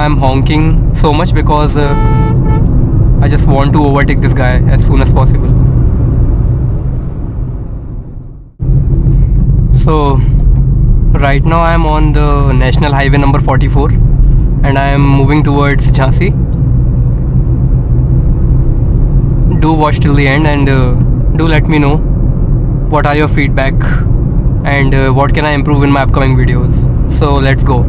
I'm honking so much because I just want to overtake this guy as soon as possible. So right now I am on the national highway number 44 and I am moving towards Jhansi. Do watch till the end and do let me know what are your feedback and what can I improve in my upcoming videos. So let's go.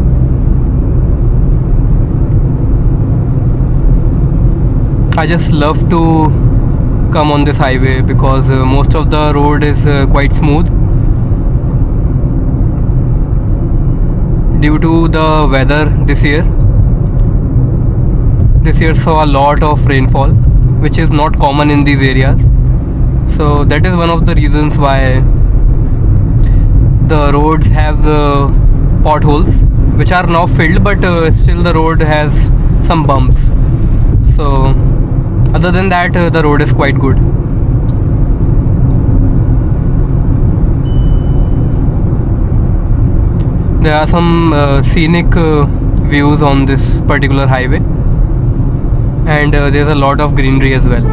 I just love to come on this highway because most of the road is quite smooth. Due to the weather this year saw a lot of rainfall, which is not common in these areas. So that is one of the reasons why the roads have potholes, which are now filled, but still the road has some bumps. So other than that, the road is quite good. There are some scenic views on this particular highway, and there's a lot of greenery as well.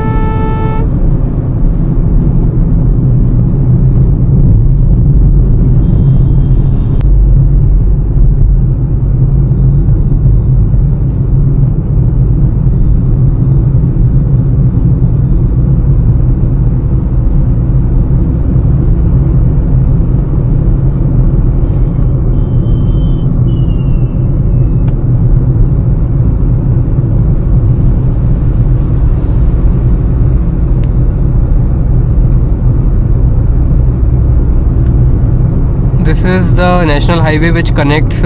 This is the national highway which connects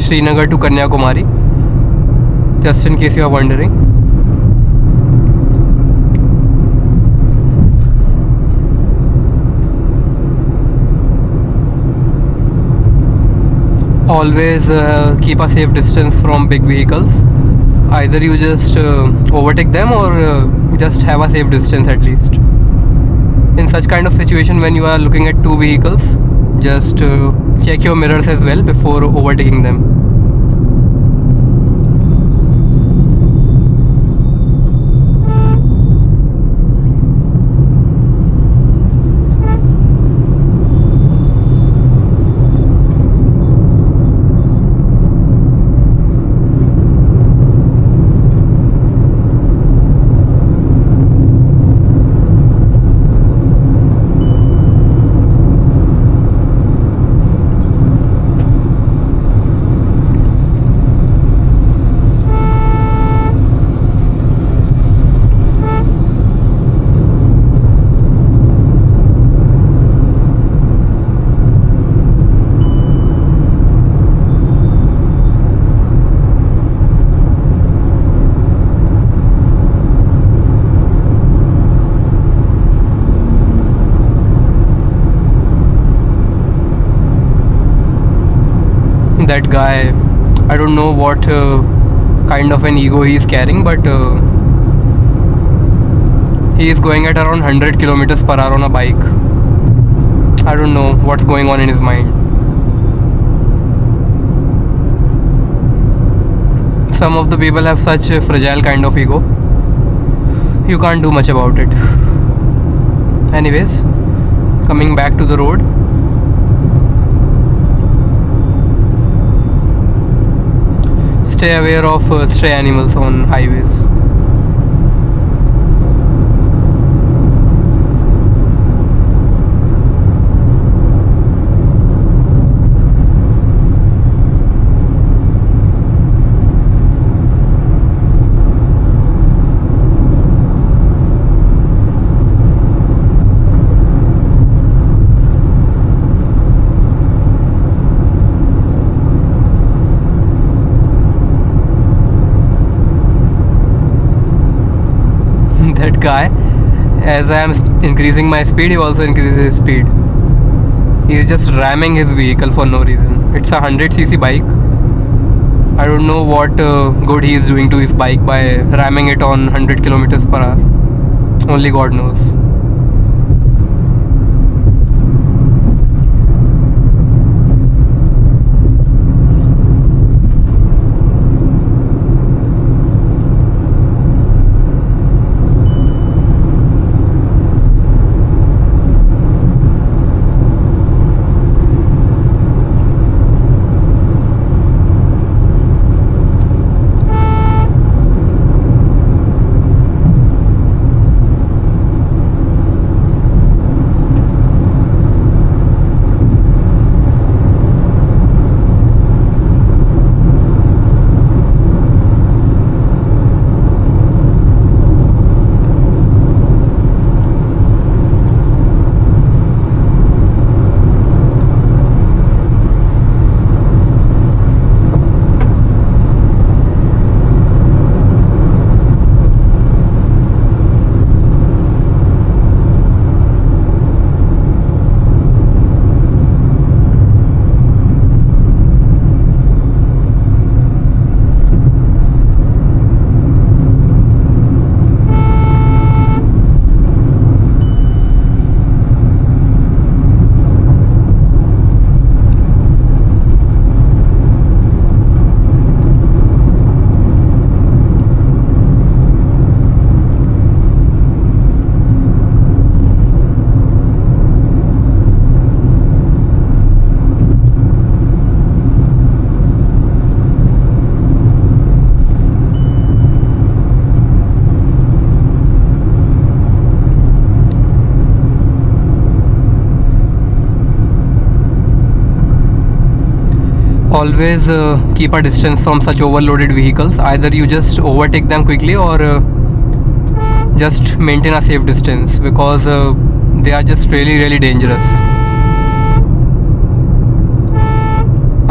Srinagar to Kanyakumari, just in case you are wondering. Always keep a safe distance from big vehicles. Either you just overtake them or just have a safe distance at least. In such kind of situation, when you are looking at two vehicles, just check your mirrors as well before overtaking them. That guy, I don't know what kind of an ego he is carrying, but he is going at around 100 kilometers per hour on a bike. I don't know what's going on in his mind. Some of the people have such a fragile kind of ego. You can't do much about it. Anyways, coming back to the road. Stay aware of stray animals on highways. That guy, as I am increasing my speed, he also increases his speed. He is just ramming his vehicle for no reason. It's a 100cc bike. I don't know what good he is doing to his bike by ramming it on 100 kilometers per hour. Only God knows. always keep a distance from such overloaded vehicles. Either you just overtake them quickly or just maintain a safe distance, because they are just really dangerous.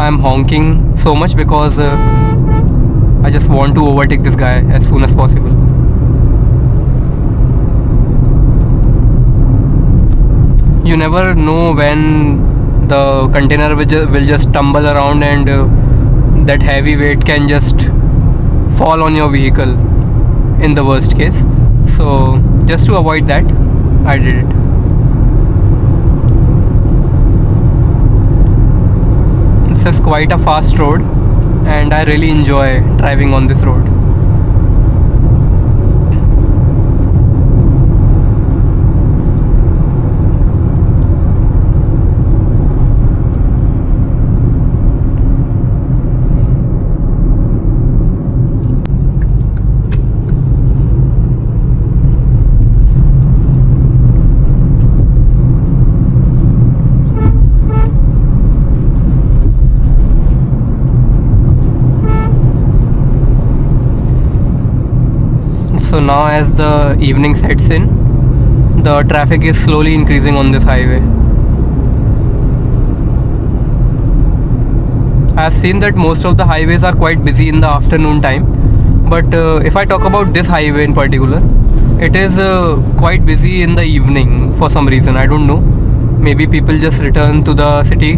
I'm honking so much because I just want to overtake this guy as soon as possible. You never know when the container will just tumble around, and that heavy weight can just fall on your vehicle in the worst case. So just to avoid that, I did it. This is quite a fast road, and I really enjoy driving on this road. So now as the evening sets in, the traffic is slowly increasing on this highway. I have seen that most of the highways are quite busy in the afternoon time, but if I talk about this highway in particular, it is quite busy in the evening for some reason. I don't know. Maybe people just return to the city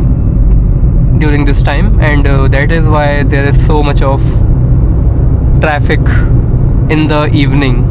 during this time, and that is why there is so much of traffic in the evening.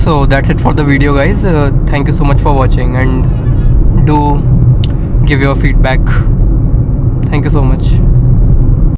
So that's it for the video, guys. Thank you so much for watching, and do give your feedback. Thank you so much.